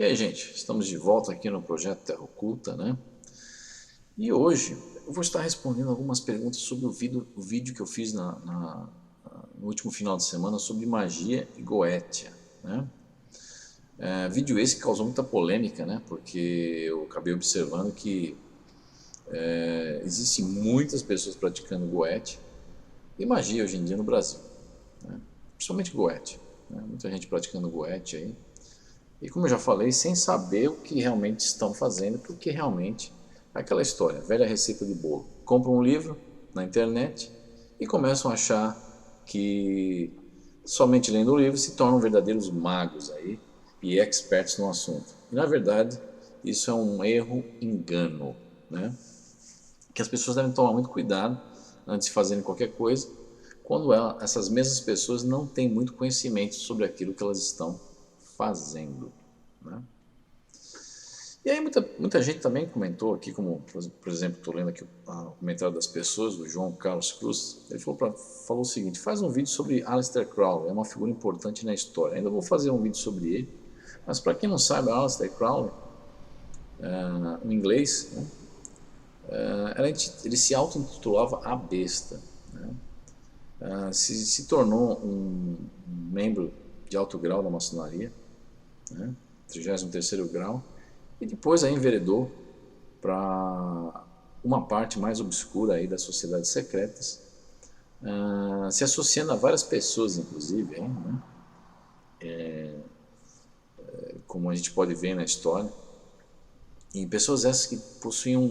E aí, gente, estamos de volta aqui no projeto Terra Oculta, né? E hoje eu vou estar respondendo algumas perguntas sobre o vídeo que eu fiz no último final de semana sobre magia e Goetia, né? Vídeo esse que causou muita polêmica, né? Porque eu acabei observando que existem muitas pessoas praticando Goetia e magia hoje em dia no Brasil, né? Principalmente Goetia, né? Muita gente praticando Goetia aí. E como eu já falei, sem saber o que realmente estão fazendo, porque realmente é aquela história, velha receita de bolo. Compram um livro na internet e começam a achar que somente lendo o livro se tornam verdadeiros magos aí e experts no assunto. E na verdade, isso é um erro, engano, né? Que as pessoas devem tomar muito cuidado antes de fazerem qualquer coisa, quando essas mesmas pessoas não têm muito conhecimento sobre aquilo que elas estão fazendo, né? E aí muita gente também comentou aqui, como por exemplo, estou lendo aqui o comentário das pessoas, do João Carlos Cruz, ele falou o seguinte: faz um vídeo sobre Aleister Crowley, é uma figura importante na história. Ainda vou fazer um vídeo sobre ele, mas para quem não sabe, Aleister Crowley, em inglês, né, ele se auto-intitulava A Besta, né? Se tornou um membro de alto grau da maçonaria, né, 33º grau, e depois aí enveredou para uma parte mais obscura aí das sociedades secretas, se associando a várias pessoas, inclusive, hein, né, como a gente pode ver na história, e pessoas essas que possuíam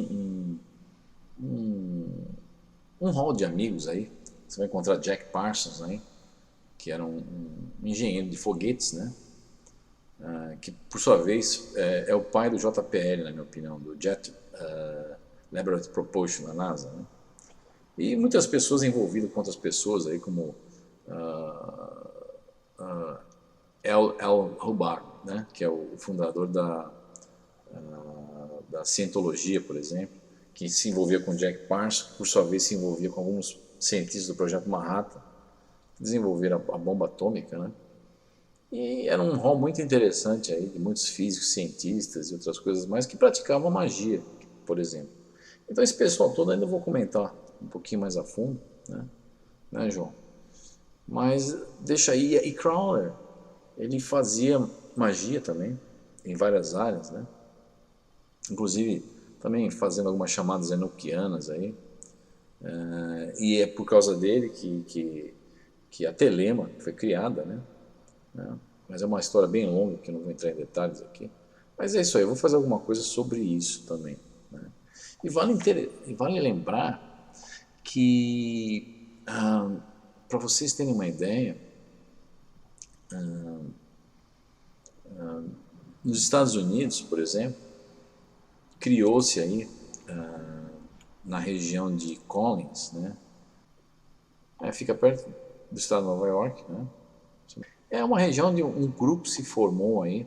um hall de amigos aí. Você vai encontrar Jack Parsons aí, que era um engenheiro de foguetes, né? Que por sua vez é o pai do JPL, na minha opinião, do Jet Laboratory Propulsion na NASA, né? E muitas pessoas envolvidas com outras pessoas aí, como L. Hubbard, né? Que é o fundador da Cientologia, por exemplo, que se envolvia com Jack Parsons, que por sua vez se envolvia com alguns cientistas do Projeto Manhattan, que desenvolveram a bomba atômica, né? E era um rol muito interessante aí, de muitos físicos, cientistas e outras coisas mais que praticavam magia, por exemplo. Então esse pessoal todo ainda vou comentar um pouquinho mais a fundo, né, João? Mas deixa aí, e Crowley, ele fazia magia também, em várias áreas, né? Inclusive também fazendo algumas chamadas enoquianas aí, e é por causa dele que a Telema foi criada, né? Mas é uma história bem longa que eu não vou entrar em detalhes aqui. Mas é isso aí, eu vou fazer alguma coisa sobre isso também, né? E vale lembrar que, para vocês terem uma ideia, nos Estados Unidos, por exemplo, criou-se aí, na região de Collins, né? Fica perto do estado de Nova York, né? É uma região onde um grupo se formou aí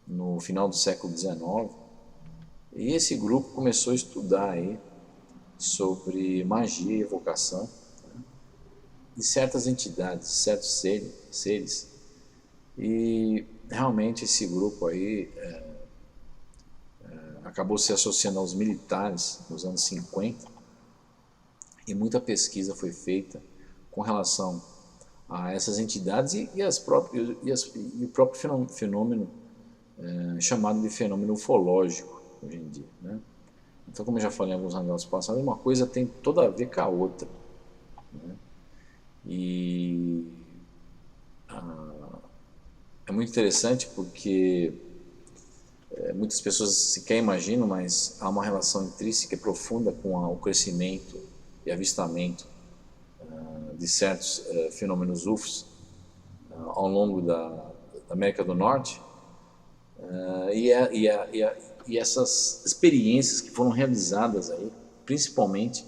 no final do século XIX, e esse grupo começou a estudar aí sobre magia e evocação, né, de certas entidades, certos seres, e realmente esse grupo aí acabou se associando aos militares nos anos 50, e muita pesquisa foi feita com relação a essas entidades e o próprio fenômeno chamado de fenômeno ufológico hoje em dia, né? Então, como eu já falei em alguns hangouts passados, uma coisa tem toda a ver com a outra, né? E é muito interessante porque muitas pessoas sequer imaginam, mas há uma relação intrínseca e profunda com o crescimento e avistamento de certos fenômenos UFOs ao longo da América do Norte, e essas experiências que foram realizadas aí, principalmente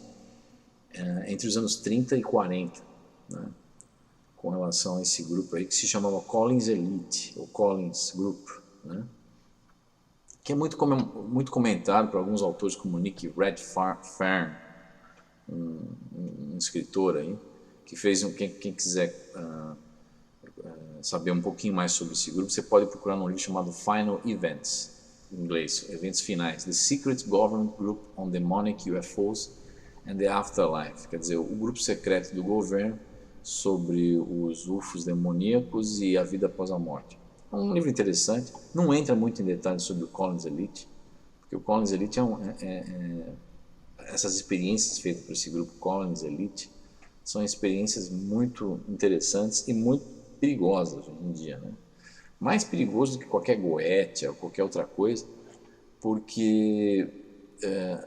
entre os anos 30 e 40, né, com relação a esse grupo aí que se chamava Collins Elite, ou Collins Group, né, que é muito comentado por alguns autores como Nick Redfern, um escritor aí, que fez, quem quiser saber um pouquinho mais sobre esse grupo, você pode procurar num livro chamado Final Events, em inglês, eventos finais, The Secret Government Group on Demonic UFOs and the Afterlife, quer dizer, o grupo secreto do governo sobre os UFOs demoníacos e a vida após a morte. É um livro interessante, não entra muito em detalhes sobre o Collins Elite, porque o Collins Elite essas experiências feitas por esse grupo Collins Elite são experiências muito interessantes e muito perigosas hoje em dia, né? Mais perigoso do que qualquer goétia ou qualquer outra coisa, porque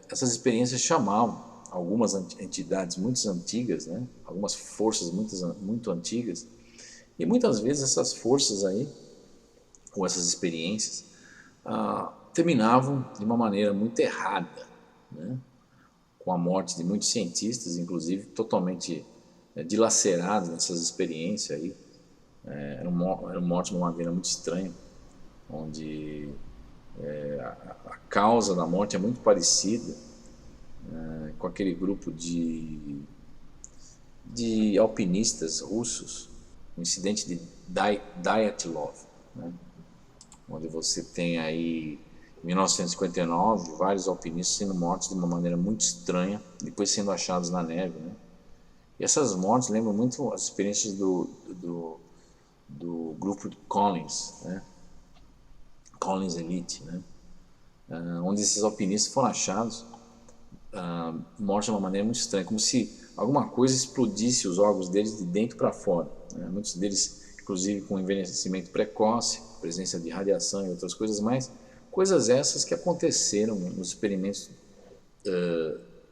essas experiências chamavam algumas entidades muito antigas, né? Algumas forças muito antigas, e muitas vezes essas forças aí, ou essas experiências, terminavam de uma maneira muito errada, né? Com a morte de muitos cientistas, inclusive totalmente dilacerados nessas experiências aí. Eram mortes de uma maneira muito estranha, onde a causa da morte é muito parecida com aquele grupo de alpinistas russos, o incidente de Dyatlov, né? Onde você tem aí, em 1959, vários alpinistas sendo mortos de uma maneira muito estranha, depois sendo achados na neve, né? E essas mortes lembram muito as experiências do grupo Collins, né? Collins Elite, né? Onde esses alpinistas foram achados mortos de uma maneira muito estranha, como se alguma coisa explodisse os órgãos deles de dentro para fora, né? Muitos deles, inclusive, com envelhecimento precoce, presença de radiação e outras coisas mais, coisas essas que aconteceram nos experimentos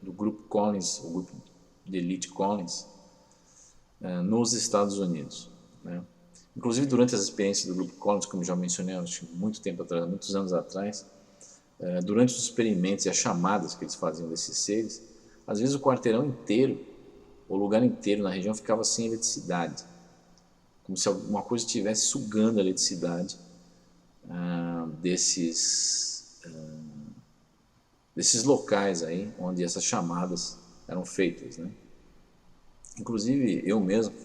do grupo Collins, o grupo de Elite Collins, nos Estados Unidos, né? Inclusive, durante as experiências do grupo Collins, como já mencionei, acho que muito tempo atrás, muitos anos atrás, durante os experimentos e as chamadas que eles faziam desses seres, às vezes o quarteirão inteiro, o lugar inteiro na região ficava sem eletricidade, como se alguma coisa estivesse sugando a eletricidade desses locais aí onde essas chamadas eram feitas, né? Inclusive eu mesmo,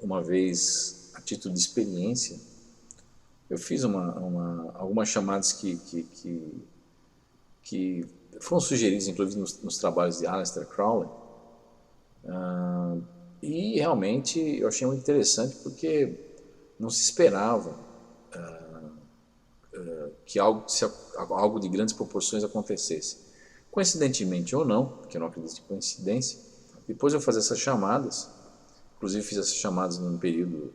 uma vez, a título de experiência, eu fiz algumas chamadas que foram sugeridas, inclusive nos trabalhos de Aleister Crowley, e realmente eu achei muito interessante, porque não se esperava que algo de grandes proporções acontecesse. Coincidentemente ou não, porque eu não acredito em coincidência, depois eu fazer essas chamadas, inclusive fiz essas chamadas num período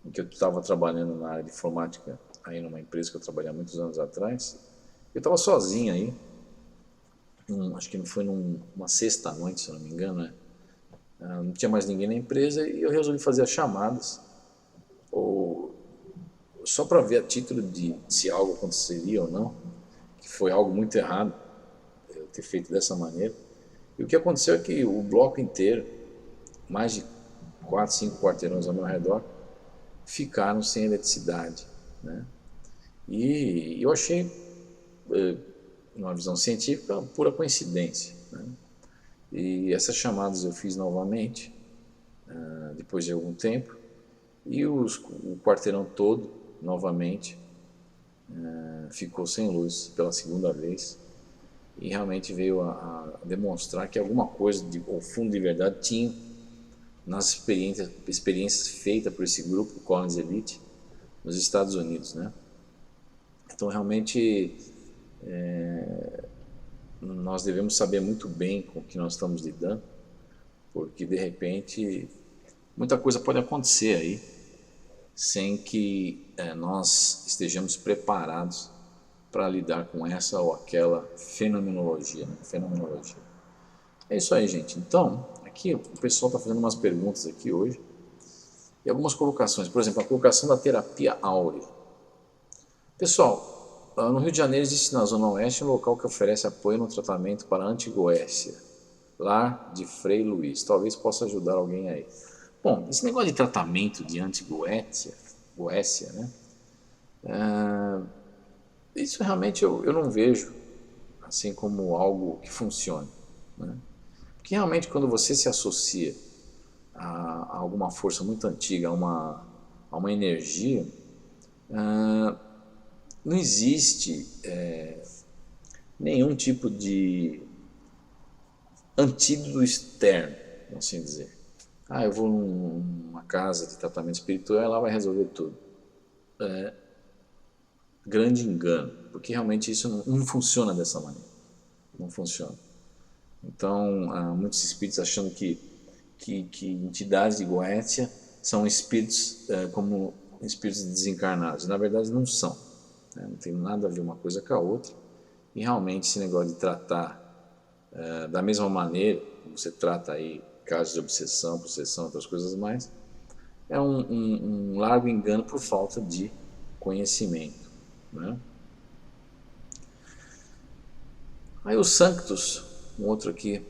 em que eu estava trabalhando na área de informática, aí numa empresa que eu trabalhei há muitos anos atrás. Eu estava sozinho aí, acho que foi numa sexta-noite, se eu não me engano, né? Não tinha mais ninguém na empresa, e eu resolvi fazer as chamadas, só para ver a título de se algo aconteceria ou não, que foi algo muito errado eu ter feito dessa maneira. E o que aconteceu é que o bloco inteiro, mais de 4, 5 quarteirões ao meu redor, ficaram sem eletricidade, né? E eu achei, numa visão científica, pura coincidência, né? E essas chamadas eu fiz novamente, depois de algum tempo, e o quarteirão todo, novamente, ficou sem luz pela segunda vez, e realmente veio a demonstrar que alguma coisa, ao fundo de verdade, tinha nas experiências feitas por esse grupo Collins Elite nos Estados Unidos, né? Então realmente nós devemos saber muito bem com o que nós estamos lidando, porque de repente muita coisa pode acontecer aí sem que nós estejamos preparados para lidar com essa ou aquela fenomenologia, né? Fenomenologia. É isso aí, gente. Então, aqui o pessoal está fazendo umas perguntas aqui hoje e algumas colocações. Por exemplo, a colocação da terapia áurea. Pessoal, no Rio de Janeiro existe na Zona Oeste um local que oferece apoio no tratamento para anti-goécia. Lar de Frei Luiz. Talvez possa ajudar alguém aí. Bom, esse negócio de tratamento de anti-goécia, né? Isso realmente eu não vejo assim como algo que funcione, né? Porque realmente quando você se associa a alguma força muito antiga, a uma energia, não existe nenhum tipo de antídoto externo, vamos assim dizer. Eu vou numa casa de tratamento espiritual e ela vai resolver tudo. Grande engano, porque realmente isso não funciona dessa maneira. Não funciona. Então, há muitos espíritos achando que entidades de Goétia são espíritos como espíritos desencarnados. Na verdade, não são. Não tem nada a ver uma coisa com a outra. E realmente esse negócio de tratar da mesma maneira, como você trata aí casos de obsessão, possessão, outras coisas mais, é um largo engano por falta de conhecimento. Né? Aí o Sanctus, um outro aqui,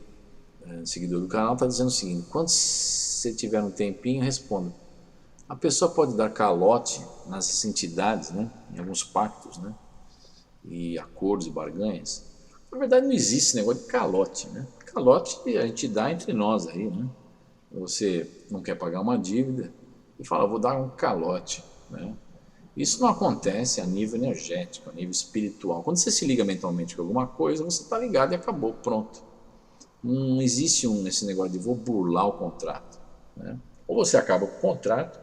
seguidor do canal, está dizendo o seguinte: quando você tiver um tempinho, responda. A pessoa pode dar calote nas entidades, né, em alguns pactos, né, e acordos e barganhas. Na verdade não existe esse negócio de calote. Né? Calote a gente dá entre nós aí. Né? Você não quer pagar uma dívida e fala, vou dar um calote. Né? Isso não acontece a nível energético, a nível espiritual. Quando você se liga mentalmente com alguma coisa, você está ligado e acabou, pronto. Não existe esse negócio de vou burlar o contrato. Né? Ou você acaba com o contrato,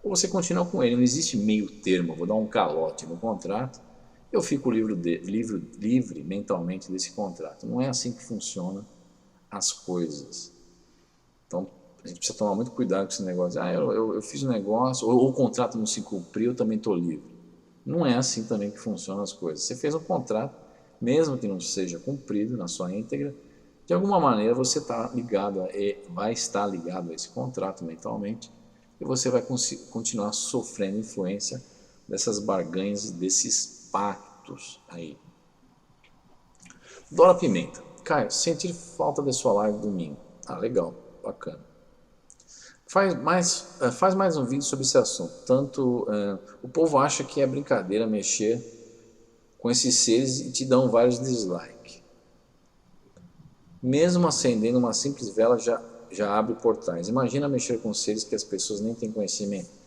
ou você continua com ele. Não existe meio termo, vou dar um calote no contrato, eu fico livre mentalmente desse contrato. Não é assim que funcionam as coisas. Então, a gente precisa tomar muito cuidado com esse negócio. Eu fiz um negócio, ou o contrato não se cumpriu, eu também estou livre. Não é assim também que funcionam as coisas. Você fez um contrato, mesmo que não seja cumprido na sua íntegra, de alguma maneira você está ligado, vai estar ligado a esse contrato mentalmente, e você vai continuar sofrendo influência dessas barganhas, desses pactos aí. Dora Pimenta. Caio, sentir falta da sua live domingo. Legal, bacana. Faz mais um vídeo sobre esse assunto. Tanto o povo acha que é brincadeira mexer com esses seres e te dão vários dislikes. Mesmo acendendo uma simples vela já abre portais. Imagina mexer com seres que as pessoas nem têm conhecimento.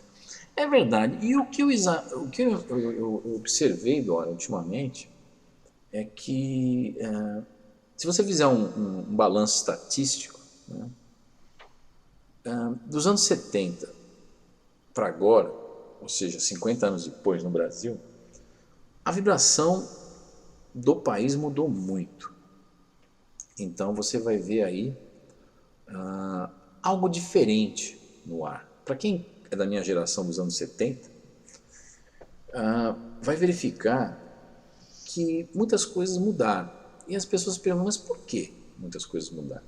É verdade. E o que eu observei, Dora, ultimamente, é que se você fizer um balanço estatístico, né, dos anos 70 para agora, ou seja, 50 anos depois no Brasil, a vibração do país mudou muito. Então você vai ver aí algo diferente no ar. Para quem é da minha geração dos anos 70, vai verificar que muitas coisas mudaram. E as pessoas perguntam, mas por que muitas coisas mudaram?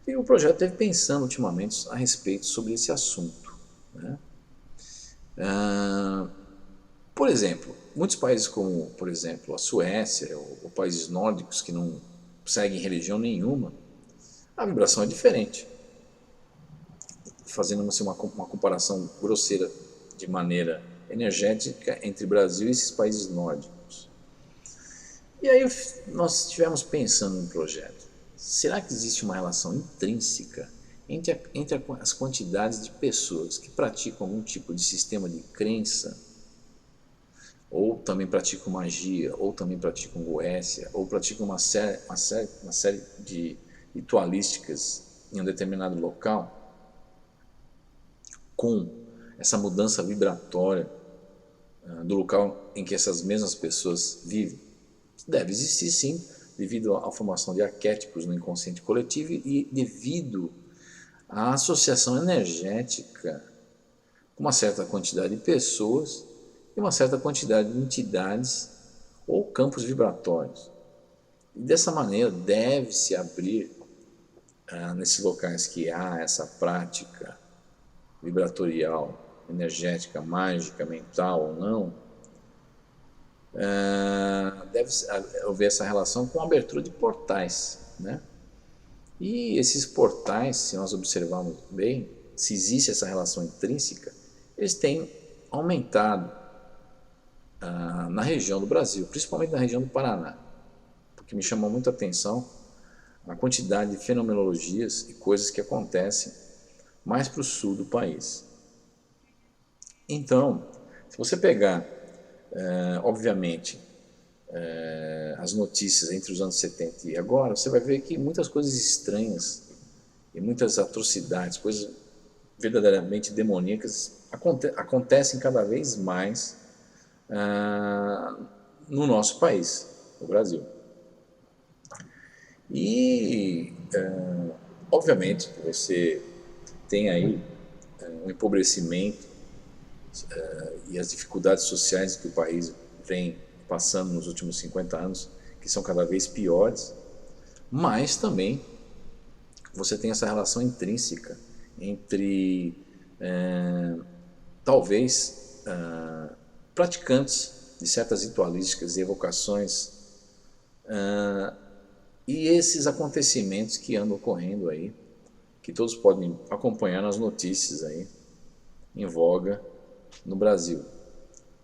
E o projeto esteve pensando ultimamente a respeito sobre esse assunto. Né? Por exemplo, muitos países como, por exemplo, a Suécia ou países nórdicos que não seguem religião nenhuma, a vibração é diferente. Fazendo assim, uma comparação grosseira de maneira energética entre Brasil e esses países nórdicos. E aí nós estivemos pensando no projeto. Será que existe uma relação intrínseca entre as quantidades de pessoas que praticam algum tipo de sistema de crença, ou também praticam magia, ou também praticam goécia, ou praticam uma série de ritualísticas em um determinado local, com essa mudança vibratória do local em que essas mesmas pessoas vivem? Deve existir sim, devido à formação de arquétipos no inconsciente coletivo e devido à associação energética com uma certa quantidade de pessoas e uma certa quantidade de entidades ou campos vibratórios. E dessa maneira deve-se abrir nesses locais que há essa prática vibratorial, energética, mágica, mental ou não, deve haver essa relação com a abertura de portais. Né? E esses portais, se nós observarmos bem, se existe essa relação intrínseca, eles têm aumentado na região do Brasil, principalmente na região do Paraná, porque me chamou muita atenção a quantidade de fenomenologias e coisas que acontecem mais para o sul do país. Então, se você pegar, obviamente, as notícias entre os anos 70 e agora, você vai ver que muitas coisas estranhas e muitas atrocidades, coisas verdadeiramente demoníacas, acontecem cada vez mais no nosso país, no Brasil. E, obviamente, você tem aí um empobrecimento e as dificuldades sociais que o país vem passando nos últimos 50 anos, que são cada vez piores, mas também você tem essa relação intrínseca entre, talvez, praticantes de certas ritualísticas e evocações e esses acontecimentos que andam ocorrendo aí, que todos podem acompanhar nas notícias aí, em voga no Brasil.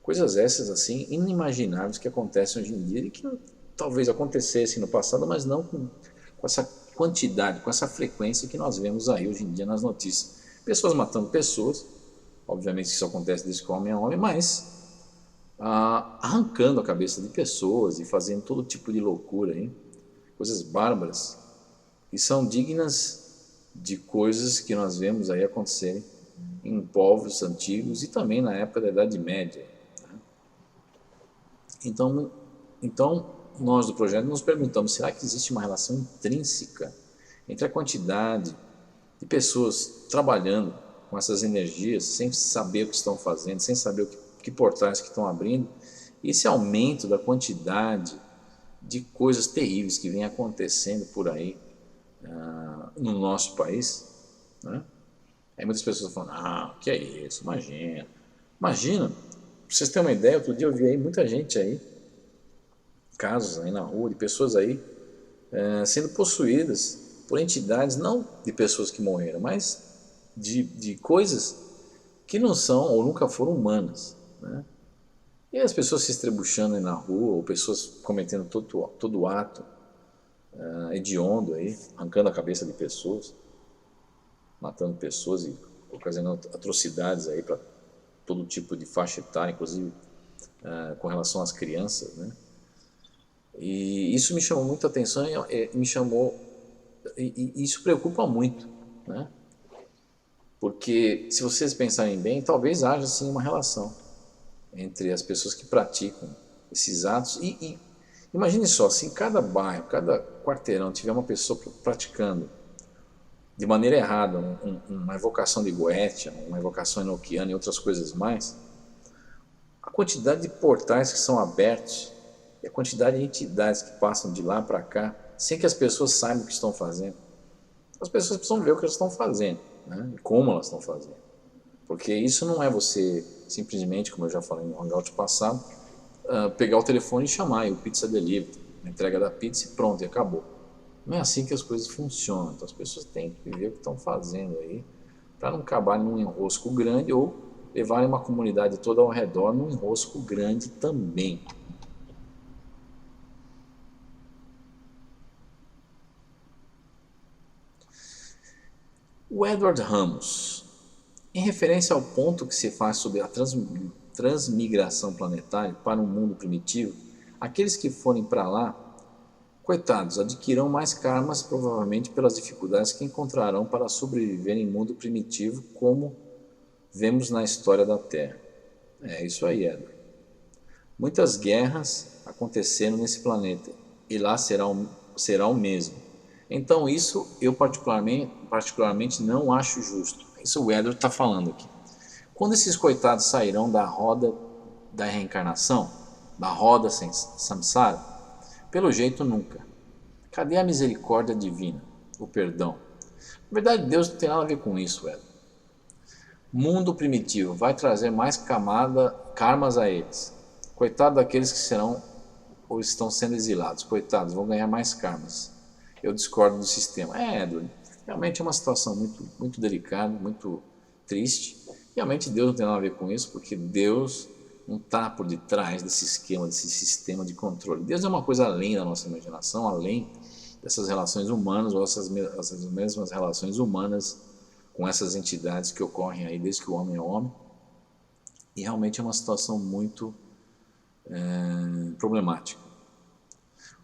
Coisas essas assim inimagináveis que acontecem hoje em dia e que talvez acontecessem no passado, mas não com essa quantidade, com essa frequência que nós vemos aí hoje em dia nas notícias. Pessoas matando pessoas, obviamente isso acontece desde que o homem é homem, mas arrancando a cabeça de pessoas e fazendo todo tipo de loucura aí, coisas bárbaras e são dignas de coisas que nós vemos aí acontecerem em povos antigos e também na época da Idade Média. Então nós do projeto nos perguntamos, será que existe uma relação intrínseca entre a quantidade de pessoas trabalhando com essas energias, sem saber o que estão fazendo, sem saber que portais que estão abrindo, e esse aumento da quantidade de coisas terríveis que vem acontecendo por aí no nosso país, né? Aí muitas pessoas falam, o que é isso? Imagina, pra vocês terem uma ideia, outro dia eu vi aí muita gente aí, casos aí na rua, de pessoas aí sendo possuídas por entidades, não de pessoas que morreram, mas de coisas que não são ou nunca foram humanas, né? E as pessoas se estrebuchando aí na rua, ou pessoas cometendo todo ato hediondo aí, arrancando a cabeça de pessoas, matando pessoas e ocasionando atrocidades aí para todo tipo de faixa etária, inclusive com relação às crianças, né? E isso me chamou muita atenção e isso preocupa muito, né? Porque se vocês pensarem bem, talvez haja sim uma relação entre as pessoas que praticam esses atos e imagine só, se em cada bairro, cada quarteirão tiver uma pessoa praticando de maneira errada uma evocação de Goetia, uma evocação enoquiana e outras coisas mais, a quantidade de portais que são abertos e a quantidade de entidades que passam de lá para cá sem que as pessoas saibam o que estão fazendo. As pessoas precisam ver o que elas estão fazendo, né? E como elas estão fazendo. Porque isso não é você simplesmente, como eu já falei no hangout passado, pegar o telefone e chamar, e o pizza delivery, a entrega da pizza e pronto, e acabou. Não é assim que as coisas funcionam. Então as pessoas têm que ver o que estão fazendo aí, para não acabarem num enrosco grande ou levarem uma comunidade toda ao redor num enrosco grande também. O Edward Ramos, em referência ao ponto que se faz sobre a transmigração planetária para um mundo primitivo, aqueles que forem para lá, coitados, adquirirão mais karmas provavelmente pelas dificuldades que encontrarão para sobreviver em mundo primitivo, como vemos na história da Terra. É isso aí, Edward. Muitas guerras aconteceram nesse planeta e lá será o mesmo. Então isso eu particularmente não acho justo. Isso o Edward está falando aqui. Quando esses coitados sairão da roda da reencarnação, da roda samsara, pelo jeito nunca. Cadê a misericórdia divina, o perdão? Na verdade, Deus não tem nada a ver com isso, Edward. Mundo primitivo vai trazer mais karmas a eles. Coitado daqueles que serão ou estão sendo exilados. Coitados, vão ganhar mais karmas. Eu discordo do sistema. Edward, realmente é uma situação muito, muito delicada, muito triste. Realmente Deus não tem nada a ver com isso, porque Deus não está por detrás desse esquema, desse sistema de controle. Deus é uma coisa além da nossa imaginação, além dessas relações humanas, ou essas mesmas relações humanas com essas entidades que ocorrem aí desde que o homem é homem. E realmente é uma situação muito problemática.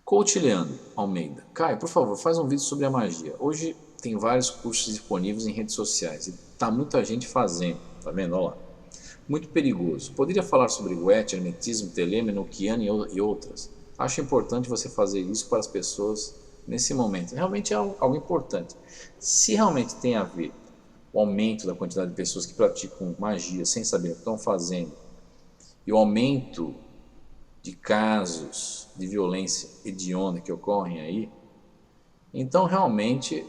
Coach Leandro Almeida. Caio, por favor, faz um vídeo sobre a magia. Hoje tem vários cursos disponíveis em redes sociais e tá muita gente fazendo, tá vendo? Olha lá. Muito perigoso. Poderia falar sobre Goethe, hermetismo, telema, enoquiano e outras? Acho importante você fazer isso para as pessoas nesse momento. Realmente é algo importante. Se realmente tem a ver o aumento da quantidade de pessoas que praticam magia sem saber o que estão fazendo e o aumento de casos de violência hedionda que ocorrem aí, então realmente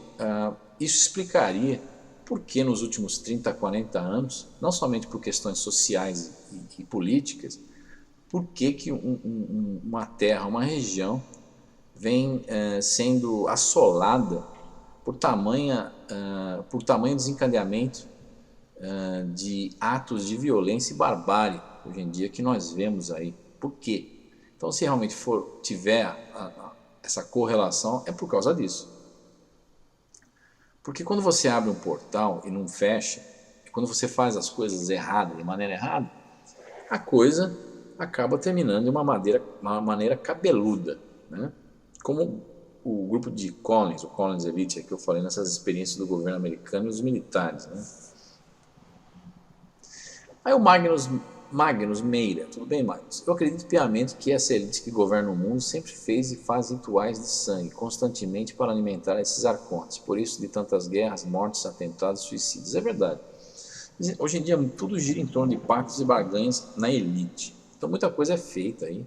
isso explicaria por que nos últimos 30, 40 anos, não somente por questões sociais e políticas, por que uma terra, uma região vem sendo assolada por tamanho desencadeamento de atos de violência e barbárie hoje em dia que nós vemos aí. Por quê? Então, se realmente tiver essa correlação, é por causa disso. Porque quando você abre um portal e não fecha, quando você faz as coisas erradas, de maneira errada, a coisa acaba terminando de uma maneira cabeluda, né? Como o grupo de Collins, o Collins Elite, que eu falei nessas experiências do governo americano e os militares, né? Aí o Magnus Meira, tudo bem, Magnus? Eu acredito piamente que essa elite que governa o mundo sempre fez e faz rituais de sangue constantemente para alimentar esses arcontes. Por isso de tantas guerras, mortes, atentados, suicídios. É verdade. Hoje em dia tudo gira em torno de pactos e barganhas na elite. Então muita coisa é feita aí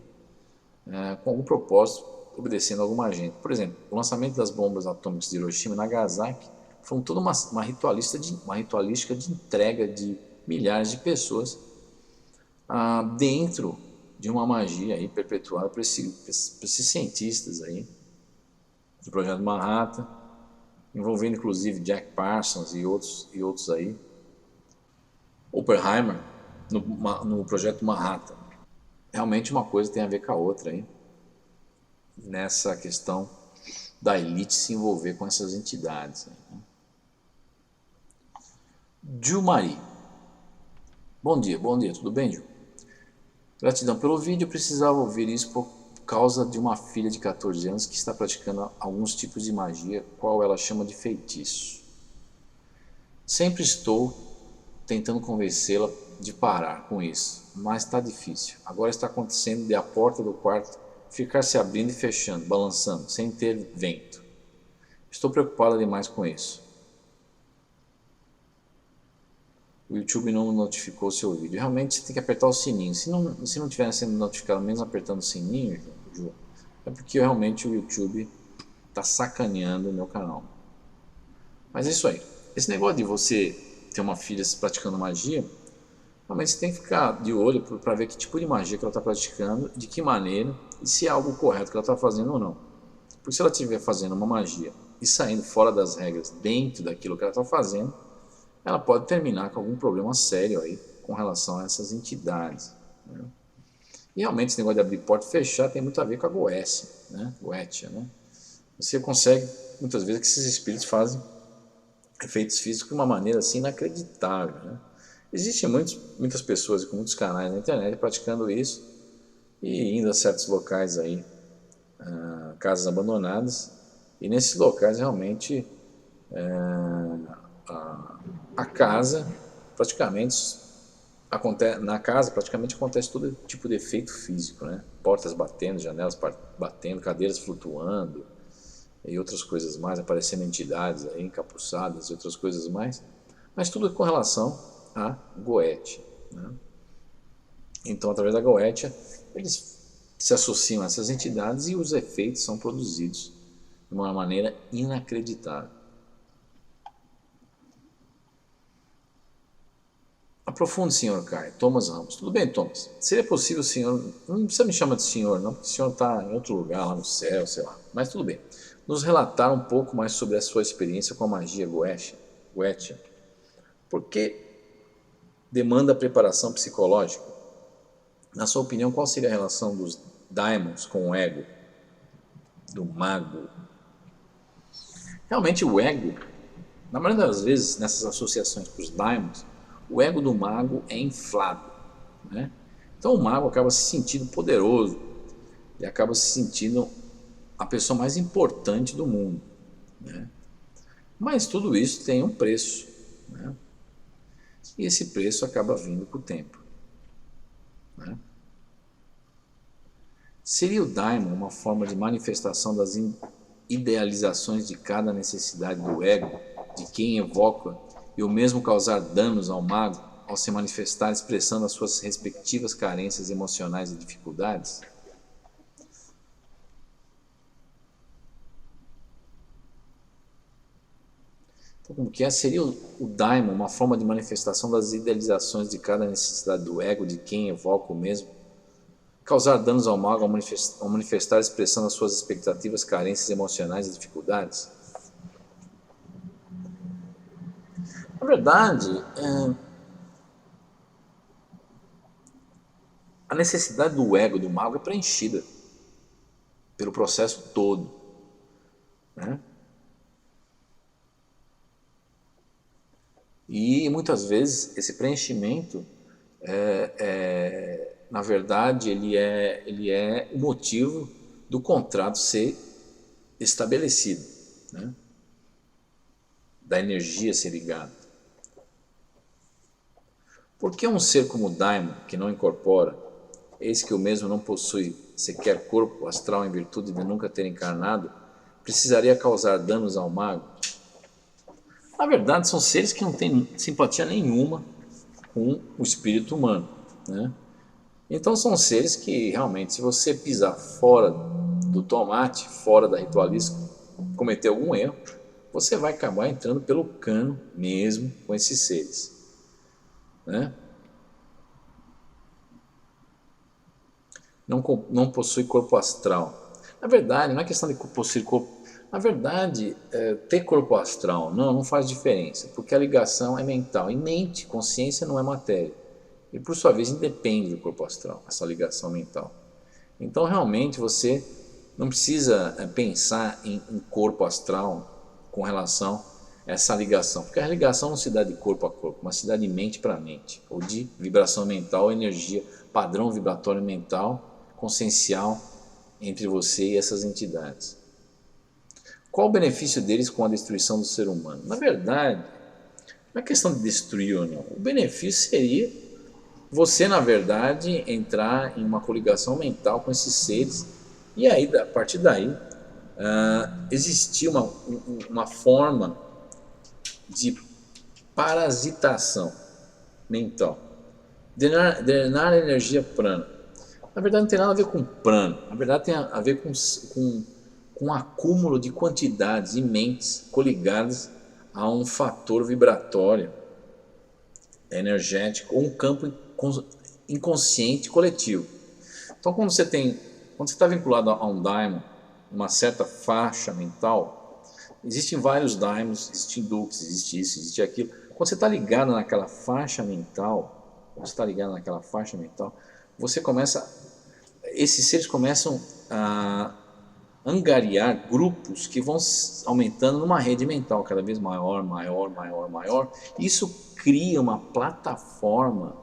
com algum propósito, obedecendo a alguma agenda. Por exemplo, o lançamento das bombas atômicas de Hiroshima e Nagasaki foi toda uma ritualística de entrega de milhares de pessoas dentro de uma magia aí perpetuada por esses cientistas aí do Projeto Manhattan, envolvendo inclusive Jack Parsons e outros aí, Oppenheimer no Projeto Manhattan. Realmente uma coisa tem a ver com a outra aí, nessa questão da elite se envolver com essas entidades. Né? Ju Marie. Bom dia, tudo bem, Ju? Gratidão pelo vídeo, eu precisava ouvir isso por causa de uma filha de 14 anos que está praticando alguns tipos de magia, qual ela chama de feitiço. Sempre estou tentando convencê-la de parar com isso, mas está difícil. Agora está acontecendo de a porta do quarto ficar se abrindo e fechando, balançando, sem ter vento. Estou preocupada demais com isso. O YouTube não notificou o seu vídeo. Realmente você tem que apertar o sininho. Se não estiver sendo notificado, mesmo apertando o sininho, Ju, é porque realmente o YouTube está sacaneando o meu canal. Mas é isso aí. Esse negócio de você ter uma filha praticando magia, realmente você tem que ficar de olho para ver que tipo de magia que ela está praticando, de que maneira, e se é algo correto que ela está fazendo ou não. Porque se ela estiver fazendo uma magia e saindo fora das regras dentro daquilo que ela está fazendo, ela pode terminar com algum problema sério aí com relação a essas entidades. Né? E realmente esse negócio de abrir porta e fechar tem muito a ver com a Goécia, né? Goetia, né? Você consegue, muitas vezes, que esses espíritos fazem efeitos físicos de uma maneira assim inacreditável. Né? Existem muitas pessoas com muitos canais na internet praticando isso e indo a certos locais aí, casas abandonadas, e nesses locais realmente a casa praticamente acontece todo tipo de efeito físico, né? Portas batendo, janelas batendo, cadeiras flutuando e outras coisas mais, aparecendo entidades aí, encapuçadas e outras coisas mais, mas tudo com relação a Goetia, né? Então, através da Goetia, eles se associam a essas entidades e os efeitos são produzidos de uma maneira inacreditável. Aprofunde, senhor Caio. Thomas Ramos. Tudo bem, Thomas? Seria possível, senhor... Não precisa me chamar de senhor, não, porque o senhor está em outro lugar, lá no céu, sei lá. Mas tudo bem. Nos relatar um pouco mais sobre a sua experiência com a magia Goetia. Por que demanda preparação psicológica? Na sua opinião, qual seria a relação dos daimons com o ego? Do mago? Realmente o ego, Na maioria das vezes, nessas associações para os daimons, o ego do mago é inflado, né? Então o mago acaba se sentindo poderoso, ele acaba se sentindo a pessoa mais importante do mundo, né? Mas tudo isso tem um preço, né? E esse preço acaba vindo com o tempo, né? Seria o daimon uma forma de manifestação das idealizações de cada necessidade do ego, de quem evoca, e o mesmo causar danos ao mago ao se manifestar expressando as suas respectivas carências emocionais e dificuldades? Então, como que é? Seria o daimon uma forma de manifestação das idealizações de cada necessidade do ego, de quem evoca o mesmo, causar danos ao mago ao manifestar expressando as suas expectativas, carências emocionais e dificuldades? Na verdade, a necessidade do ego do mago é preenchida pelo processo todo, né? E muitas vezes esse preenchimento, na verdade, ele é o motivo do contrato ser estabelecido, né? Da energia ser ligada. Por que um ser como o daimon, que não incorpora, eis que o mesmo não possui sequer corpo astral em virtude de nunca ter encarnado, precisaria causar danos ao mago? Na verdade, são seres que não têm simpatia nenhuma com o espírito humano, né? Então são seres que realmente, se você pisar fora do tomate, fora da ritualística, cometer algum erro, você vai acabar entrando pelo cano mesmo com esses seres, né? Não possui corpo astral. Na verdade, não é questão de possuir corpo. Na verdade, ter corpo astral não faz diferença, porque a ligação é mental. E mente, consciência não é matéria. E por sua vez independe do corpo astral, essa ligação mental. Então realmente você não precisa pensar em corpo astral com relação a essa ligação, porque a ligação não se dá de corpo a corpo, mas se dá de mente para mente, ou de vibração mental, energia, padrão vibratório mental, consciencial entre você e essas entidades. Qual o benefício deles com a destruição do ser humano? Na verdade, não é questão de destruir ou não. O benefício seria você, na verdade, entrar em uma coligação mental com esses seres e aí, a partir daí, existir uma forma de parasitação mental. Drenar a energia prana. Na verdade, não tem nada a ver com prana. Na verdade, tem a ver com um acúmulo de quantidades imensas coligadas a um fator vibratório energético ou um campo inconsciente coletivo. Então, quando você está vinculado a um daimon, uma certa faixa mental, existem vários daimons, existem duques, existe isso, existe aquilo. Quando você está ligado naquela faixa mental, esses seres começam a angariar grupos que vão aumentando numa rede mental cada vez maior, maior, maior, maior. Isso cria uma plataforma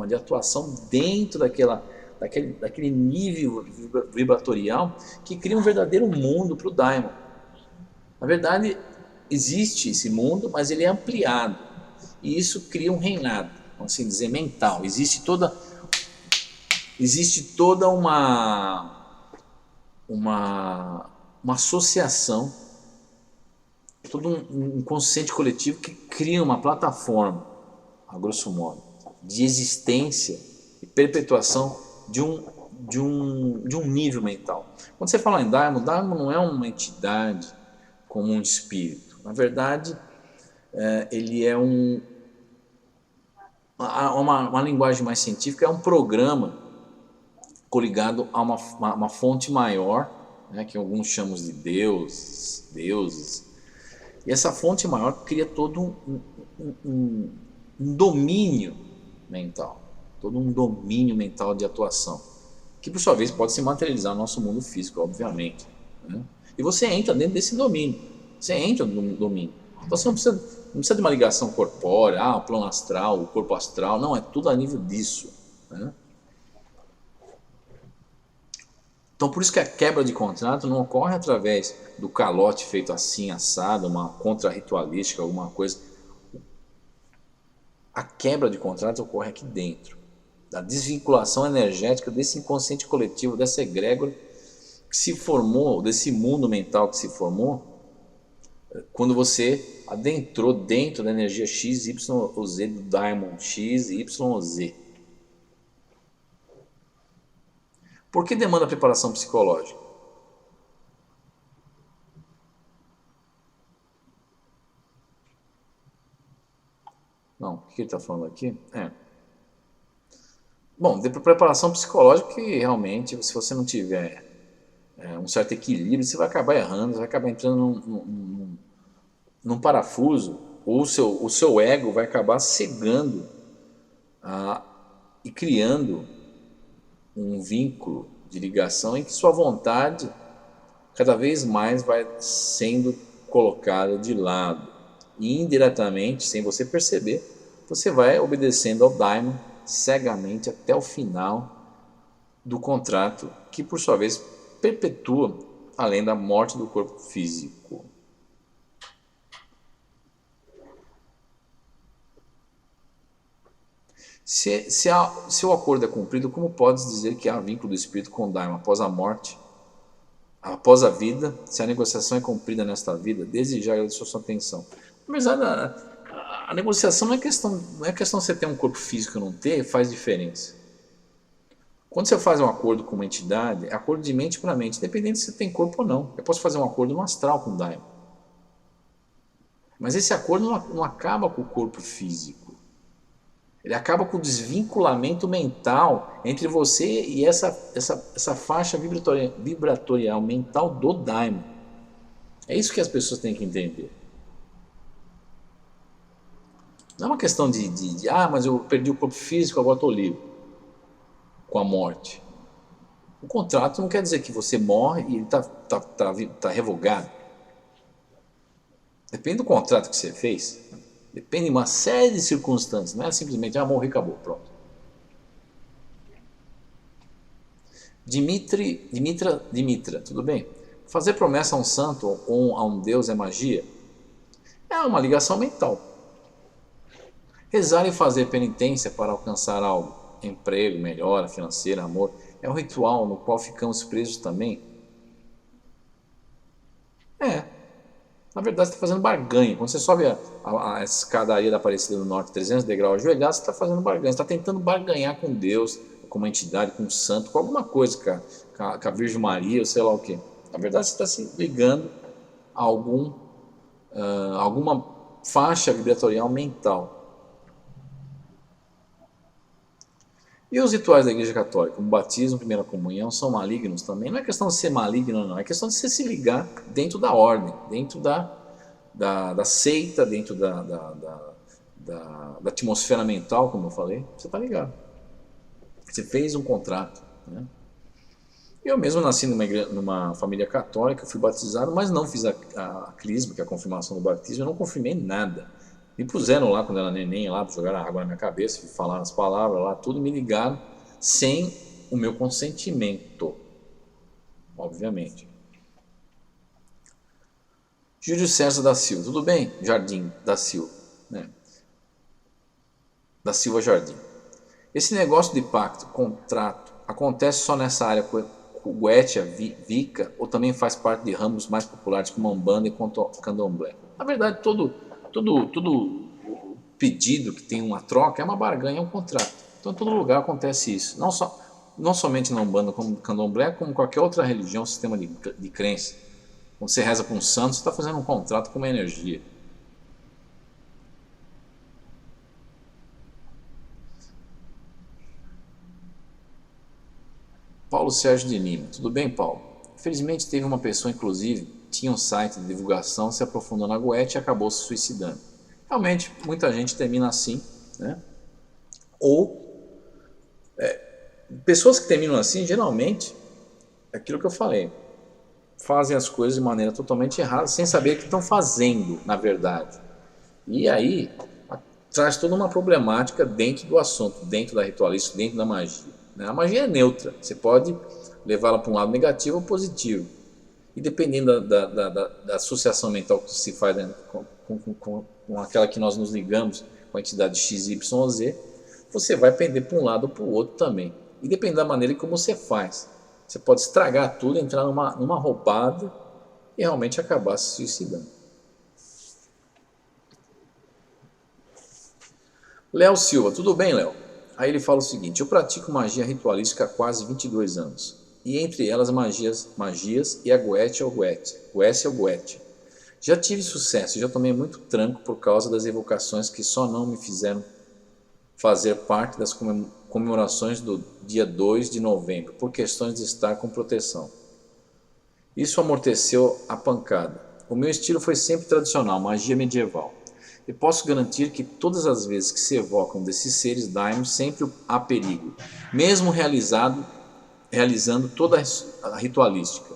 de atuação dentro daquele nível vibratorial que cria um verdadeiro mundo para o daimon. Na verdade, existe esse mundo, mas ele é ampliado. E isso cria um reinado, vamos assim dizer, mental. Existe toda uma associação, todo um consciente coletivo que cria uma plataforma, a grosso modo, de existência e perpetuação de um nível mental. Quando você fala em daimon não é uma entidade como um espírito. Na verdade, ele é uma linguagem mais científica, é um programa coligado a uma fonte maior, né, que alguns chamam de deuses. E essa fonte maior cria todo um domínio mental, todo um domínio mental de atuação, que por sua vez pode se materializar no nosso mundo físico, obviamente, né? E você entra dentro desse domínio, você entra no domínio. Então você não precisa de uma ligação corpórea, o plano astral, o corpo astral, não, é tudo a nível disso, né? Então por isso que a quebra de contrato não ocorre através do calote feito assim, assado, uma contra-ritualística, alguma coisa. A quebra de contrato ocorre aqui dentro, da desvinculação energética desse inconsciente coletivo, dessa egrégora que se formou, desse mundo mental que se formou, quando você adentrou dentro da energia X, Y ou Z do Daimon X, Y ou Z. Por que demanda preparação psicológica? Não, o que ele está falando aqui? Bom, de preparação psicológica que realmente, se você não tiver um certo equilíbrio, você vai acabar errando, você vai acabar entrando num parafuso, ou o seu ego vai acabar cegando e criando um vínculo de ligação em que sua vontade cada vez mais vai sendo colocada de lado. E indiretamente, sem você perceber, você vai obedecendo ao Daimon cegamente até o final do contrato, que por sua vez perpetua além da morte do corpo físico. Se o acordo é cumprido, como podes dizer que há vínculo do espírito com o Daimon após a morte, após a vida, se a negociação é cumprida nesta vida? Desde já agradeço a sua atenção. Mas a negociação não é questão de você ter um corpo físico ou não ter, faz diferença. Quando você faz um acordo com uma entidade, é acordo de mente para mente, independente se você tem corpo ou não. Eu posso fazer um acordo no astral com o Daimon. Mas esse acordo não acaba com o corpo físico. Ele acaba com o desvinculamento mental entre você e essa faixa vibratorial mental do Daimon. É isso que as pessoas têm que entender. Não é uma questão mas eu perdi o corpo físico, agora estou livre com a morte. O contrato não quer dizer que você morre e ele tá revogado. Depende do contrato que você fez. Depende de uma série de circunstâncias. Não é simplesmente, morri, acabou, pronto. Dimitra, tudo bem? Fazer promessa a um santo ou a um deus é magia? É uma ligação mental. Rezar e fazer penitência para alcançar algo, emprego, melhora financeira, amor, é um ritual no qual ficamos presos também? Na verdade você está fazendo barganha. Quando você sobe a escadaria da Aparecida do Norte, 300 degraus ajoelhado, você está fazendo barganha. Você está tentando barganhar com Deus, com uma entidade, com um santo, com alguma coisa, com a Virgem Maria, ou sei lá o quê. Na verdade você está se ligando a alguma faixa vibratorial mental. E os rituais da Igreja Católica, como batismo, primeira comunhão, são malignos também? Não é questão de ser maligno, não. É questão de você se ligar dentro da ordem, dentro da seita, dentro da atmosfera mental, como eu falei. Você está ligado. Você fez um contrato. Né? Eu mesmo nasci numa família católica, fui batizado, mas não fiz a crisma, que é a confirmação do batismo. Eu não confirmei nada. Me puseram lá quando era neném, lá, jogaram água na minha cabeça, falaram as palavras lá, tudo, me ligaram sem o meu consentimento, obviamente. Júlio César da Silva, tudo bem? Jardim da Silva, né? Da Silva Jardim. Esse negócio de pacto, contrato, acontece só nessa área Goetia, Wicca, ou também faz parte de ramos mais populares como Umbanda e Candomblé? Na verdade, todo pedido que tem uma troca é uma barganha, é um contrato. Então, em todo lugar acontece isso. Não somente na Umbanda, como no Candomblé, como qualquer outra religião, sistema de crença. Quando você reza para um santo, você está fazendo um contrato com uma energia. Paulo Sérgio de Lima. Tudo bem, Paulo? Infelizmente, teve uma pessoa, inclusive, tinha um site de divulgação, se aprofundou na Goethe e acabou se suicidando. Realmente, muita gente termina assim, né? Ou pessoas que terminam assim, geralmente, é aquilo que eu falei, fazem as coisas de maneira totalmente errada, sem saber o que estão fazendo, na verdade. E aí traz toda uma problemática dentro do assunto, dentro da ritualística, dentro da magia. A magia é neutra, você pode levá-la para um lado negativo ou positivo. E dependendo da associação mental que se faz, né, com aquela que nós nos ligamos, com a entidade X, Y ou Z, você vai pender para um lado ou para o outro também. E depende da maneira como você faz. Você pode estragar tudo, entrar numa roubada e realmente acabar se suicidando. Léo Silva, tudo bem, Léo? Aí ele fala o seguinte: eu pratico magia ritualística há quase 22 anos. E entre elas magias e a Goetia ou Goetia. Já tive sucesso, já tomei muito tranco por causa das evocações que só não me fizeram fazer parte das comemorações do dia 2 de novembro, por questões de estar com proteção. Isso amorteceu a pancada. O meu estilo foi sempre tradicional, magia medieval. E posso garantir que todas as vezes que se evocam desses seres daimon, sempre há perigo, mesmo realizando toda a ritualística.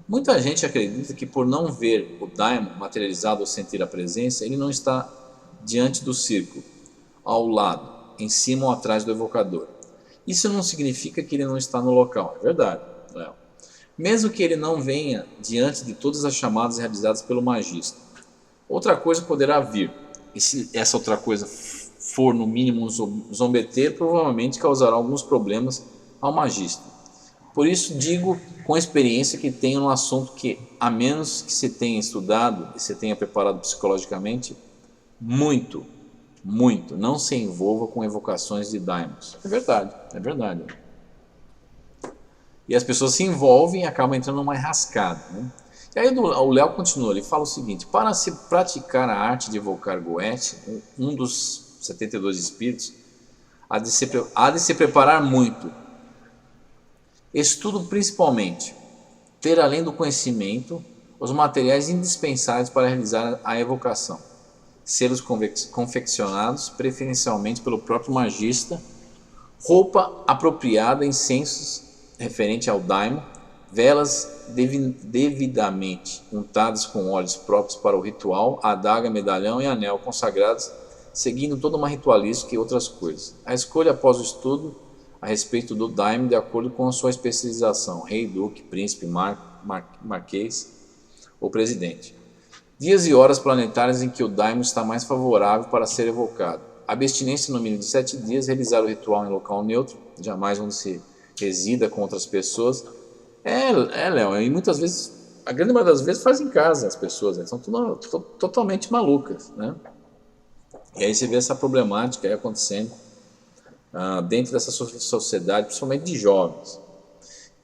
Muita gente acredita que por não ver o daimon materializado ou sentir a presença, ele não está diante do círculo, ao lado, em cima ou atrás do evocador. Isso não significa que ele não está no local, é verdade, Léo. Mesmo que ele não venha diante de todas as chamadas realizadas pelo magista. Outra coisa poderá vir, e se essa outra coisa for no mínimo um zombeteiro, provavelmente causará alguns problemas ao magista. Por isso digo com experiência que tenho no assunto que, a menos que você tenha estudado e você tenha preparado psicologicamente, muito, não se envolva com evocações de daimons. É verdade, é verdade. E as pessoas se envolvem e acabam entrando numa enrascada, né? E aí o Léo continua, ele fala o seguinte: para se praticar a arte de evocar Goethe, um dos 72 espíritos, há de se preparar muito. Estudo principalmente, ter além do conhecimento, os materiais indispensáveis para realizar a evocação. Selos confeccionados, preferencialmente pelo próprio magista, roupa apropriada, incensos referente ao daimon, velas devidamente untadas com óleos próprios para o ritual, adaga, medalhão e anel consagrados, seguindo toda uma ritualística e outras coisas. A escolha após o estudo a respeito do daimon de acordo com a sua especialização, rei, duque, príncipe, marquês ou presidente. Dias e horas planetárias em que o daimon está mais favorável para ser evocado. Abstinência no mínimo de 7 dias, realizar o ritual em local neutro, jamais onde se resida com outras pessoas. Léo, e muitas vezes, a grande maioria das vezes faz em casa as pessoas, né? São totalmente malucas, né? E aí você vê essa problemática aí acontecendo dentro dessa sociedade, principalmente de jovens.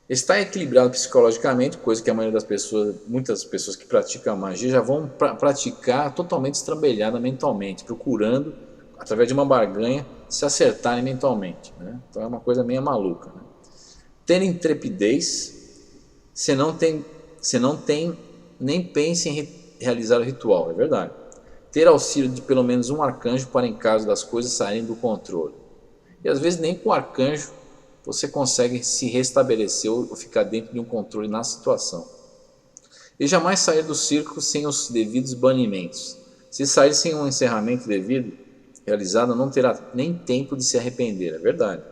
Está equilibrado psicologicamente, coisa que a maioria das pessoas, muitas pessoas que praticam a magia já vão praticar totalmente estrambelhada mentalmente, procurando, através de uma barganha, se acertarem mentalmente, né? Então é uma coisa meio maluca, né? Ter intrepidez, se não tem, nem pense em realizar o ritual, é verdade. Ter auxílio de pelo menos um arcanjo para em caso das coisas saírem do controle. E às vezes nem com o arcanjo você consegue se restabelecer ou ficar dentro de um controle na situação. E jamais sair do círculo sem os devidos banimentos. Se sair sem um encerramento devido, realizado, não terá nem tempo de se arrepender, é verdade.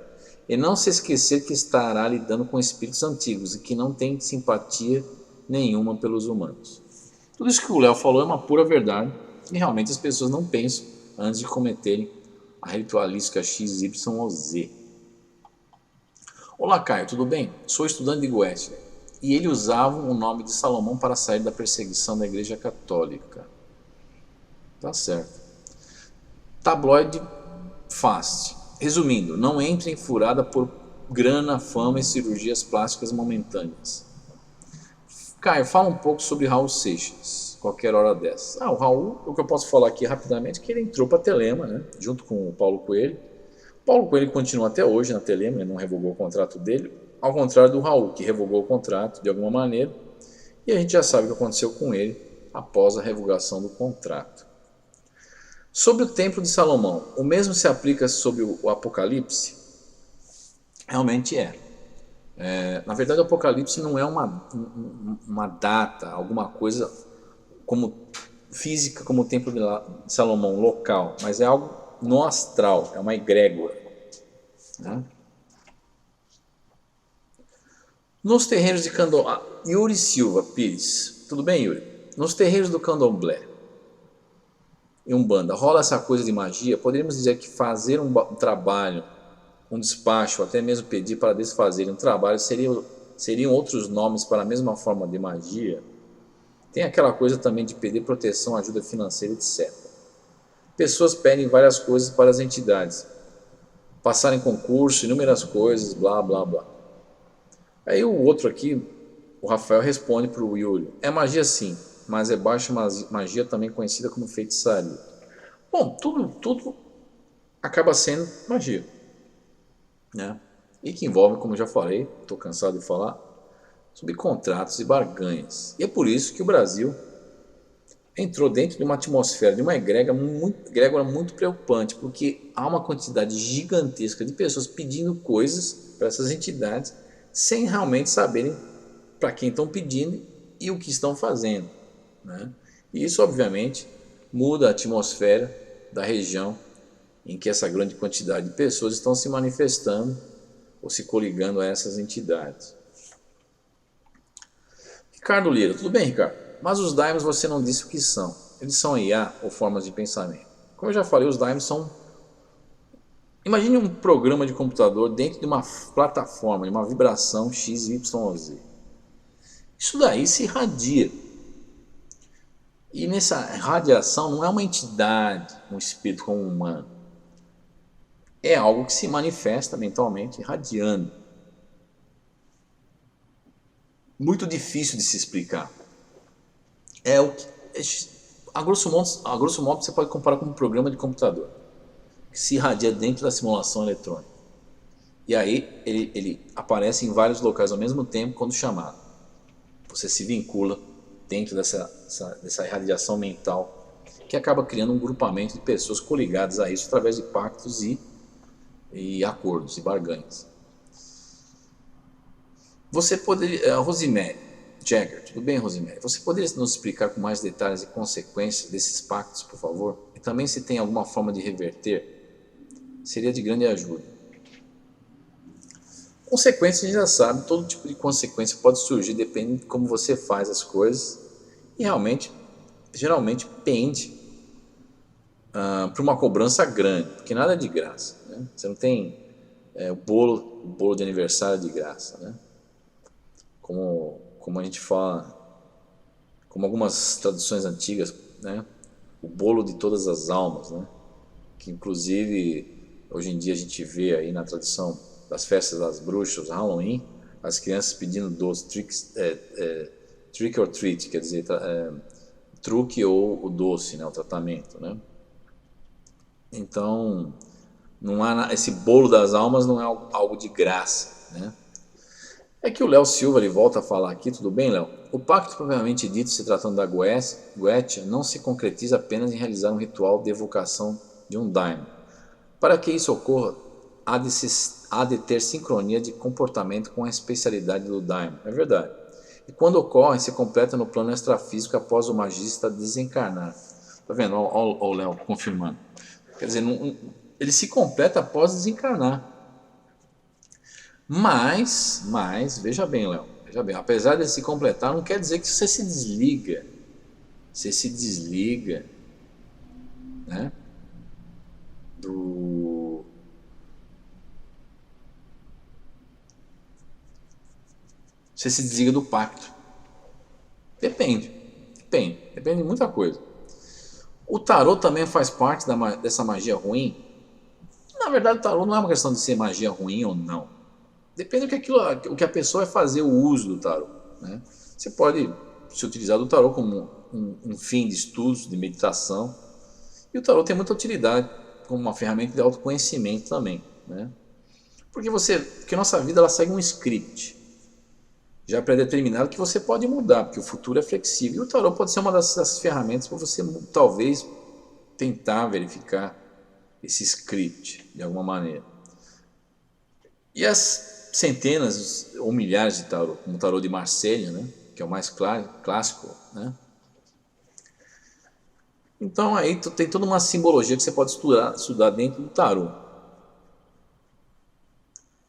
E não se esquecer que estará lidando com espíritos antigos e que não tem simpatia nenhuma pelos humanos. Tudo isso que o Léo falou é uma pura verdade e realmente as pessoas não pensam antes de cometerem a ritualística X, Y ou Z. Olá, Caio, tudo bem? Sou estudante de Goethe e ele usava o nome de Salomão para sair da perseguição da Igreja Católica. Tá certo. Tabloide Fast. Resumindo, não entre em furada por grana, fama e cirurgias plásticas momentâneas. Caio, fala um pouco sobre Raul Seixas, qualquer hora dessa. O Raul, o que eu posso falar aqui rapidamente é que ele entrou para a Telema, né, junto com o Paulo Coelho. O Paulo Coelho continua até hoje na Telema, ele não revogou o contrato dele, ao contrário do Raul, que revogou o contrato de alguma maneira, e a gente já sabe o que aconteceu com ele após a revogação do contrato. Sobre o Templo de Salomão, o mesmo se aplica sobre o Apocalipse? Realmente é. Na verdade, o Apocalipse não é uma data, alguma coisa como física, como o Templo de Salomão, local, mas é algo no astral, é uma egrégora, né? Nos terreiros de Candomblé, Yuri Silva Pires, tudo bem, Yuri? Nos terreiros do Candomblé e Umbanda, rola essa coisa de magia? Poderíamos dizer que fazer um trabalho, um despacho, até mesmo pedir para desfazerem um trabalho, seriam outros nomes para a mesma forma de magia? Tem aquela coisa também de pedir proteção, ajuda financeira, etc. Pessoas pedem várias coisas para as entidades, passarem concurso, inúmeras coisas, blá blá blá. Aí o outro aqui, o Rafael, responde para o Yuri: é magia sim, mas é baixa magia, também conhecida como feitiçaria. Bom, tudo acaba sendo magia, né? E que envolve, como eu já falei, estou cansado de falar, sobre contratos e barganhas. E é por isso que o Brasil entrou dentro de uma atmosfera, de uma egrégora muito preocupante, porque há uma quantidade gigantesca de pessoas pedindo coisas para essas entidades sem realmente saberem para quem estão pedindo e o que estão fazendo, né? E isso, obviamente, muda a atmosfera da região em que essa grande quantidade de pessoas estão se manifestando ou se coligando a essas entidades. Ricardo Lira, tudo bem, Ricardo? Mas os daimons você não disse o que são. Eles são IA ou formas de pensamento. Como eu já falei, os daimons são... Imagine um programa de computador dentro de uma plataforma, de uma vibração XYZ. Isso daí se irradia. E nessa radiação não é uma entidade, um espírito como um humano. É algo que se manifesta mentalmente irradiando. Muito difícil de se explicar. É o que, a grosso modo você pode comparar com um programa de computador que se irradia dentro da simulação eletrônica. E aí ele aparece em vários locais ao mesmo tempo quando chamado. Você se vincula dentro dessa irradiação mental que acaba criando um grupamento de pessoas coligadas a isso através de pactos e acordos e barganhas. Você poderia... Rosemary Jagger, tudo bem, Rosemary? Você poderia nos explicar com mais detalhes e consequências desses pactos, por favor? E também se tem alguma forma de reverter? Seria de grande ajuda. Consequências, a gente já sabe, todo tipo de consequência pode surgir dependendo de como você faz as coisas e realmente, geralmente, pende para uma cobrança grande, porque nada é de graça, né? Você não tem o bolo de aniversário de graça, né? Como a gente fala, como algumas tradições antigas, né? O bolo de todas as almas, né? Que inclusive hoje em dia a gente vê aí na tradição das festas das bruxas, Halloween, as crianças pedindo doce, trick or treat, quer dizer, truque ou o doce, né? O tratamento, né? Então, não há, esse bolo das almas não é algo de graça, né? É que o Léo Silva ele volta a falar aqui, tudo bem, Léo? O pacto propriamente dito, se tratando da Goetia, não se concretiza apenas em realizar um ritual de evocação de um daimon. Para que isso ocorra, há de ter sincronia de comportamento com a especialidade do daimon. É verdade. E quando ocorre, se completa no plano extrafísico após o magista desencarnar. Tá vendo? Olha o Léo confirmando. Quer dizer, ele se completa após desencarnar. Mas, veja bem, Léo, veja bem, apesar de se completar, não quer dizer que você se desliga. Você se desliga, né? Você se desliga do pacto. Depende de muita coisa. O tarô também faz parte dessa magia ruim? Na verdade, o tarô não é uma questão de ser magia ruim ou não. Depende do que a pessoa vai fazer o uso do tarô, né? Você pode se utilizar do tarô como um fim de estudos, de meditação. E o tarô tem muita utilidade como uma ferramenta de autoconhecimento também, né? Porque nossa vida ela segue um script já pré-determinado que você pode mudar, porque o futuro é flexível. E o tarô pode ser uma dessas ferramentas para você talvez tentar verificar esse script de alguma maneira. E centenas ou milhares de tarô, como o tarô de Marselha, né? Que é o mais clássico, né? Então aí tu tem toda uma simbologia que você pode estudar dentro do tarô.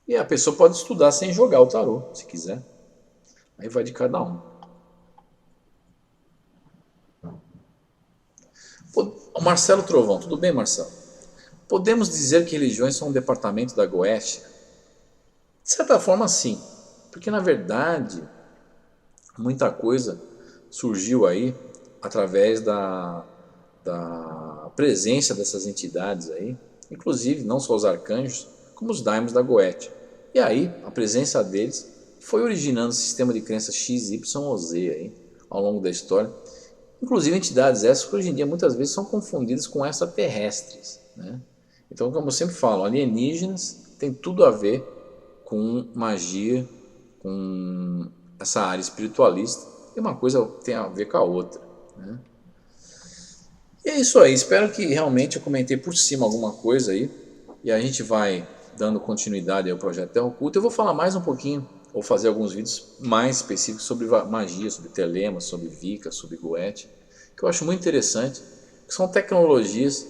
E a pessoa pode estudar sem jogar o tarô, se quiser. Aí vai de cada um. O Marcelo Trovão, tudo bem, Marcelo? Podemos dizer que religiões são um departamento da Goétia? De certa forma, sim. Porque, na verdade, muita coisa surgiu aí através da presença dessas entidades aí, inclusive não só os arcanjos, como os daimons da Goétia. E aí, a presença deles foi originando o sistema de crenças X, Y ou Z aí, ao longo da história. Inclusive entidades essas que hoje em dia muitas vezes são confundidas com extraterrestres, né? Então, como eu sempre falo, alienígenas tem tudo a ver com magia, com essa área espiritualista, e uma coisa tem a ver com a outra, né? E é isso aí, espero que realmente eu comentei por cima alguma coisa aí, e a gente vai dando continuidade ao projeto Terra Oculta. Eu vou falar mais um pouquinho, ou fazer alguns vídeos mais específicos sobre magia, sobre telema, sobre Wicca, sobre Goethe, que eu acho muito interessante, que são tecnologias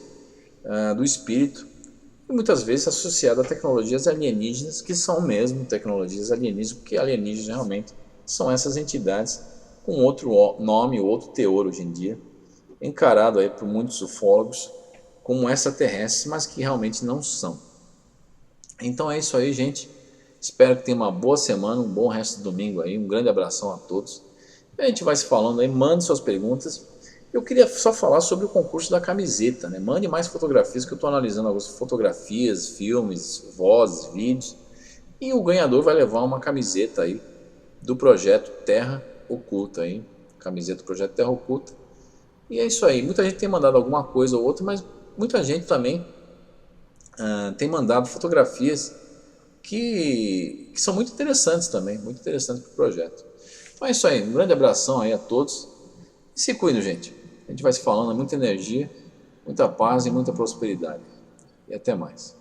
do espírito, e muitas vezes associadas a tecnologias alienígenas, que são mesmo tecnologias alienígenas, porque alienígenas realmente são essas entidades com outro nome, outro teor hoje em dia, encarado aí por muitos ufólogos como extraterrestres, mas que realmente não são. Então é isso aí, gente. Espero que tenha uma boa semana, um bom resto de domingo aí, um grande abração a todos. E a gente vai se falando aí, mande suas perguntas. Eu queria só falar sobre o concurso da camiseta, né? Mande mais fotografias, que eu estou analisando algumas fotografias, filmes, vozes, vídeos. E o ganhador vai levar uma camiseta aí do projeto Terra Oculta aí, camiseta do projeto Terra Oculta. E é isso aí. Muita gente tem mandado alguma coisa ou outra, mas muita gente também tem mandado fotografias que são muito interessantes também, muito interessantes para o projeto. Então é isso aí, um grande abração aí a todos e se cuidem, gente. A gente vai se falando, muita energia, muita paz e muita prosperidade. E até mais.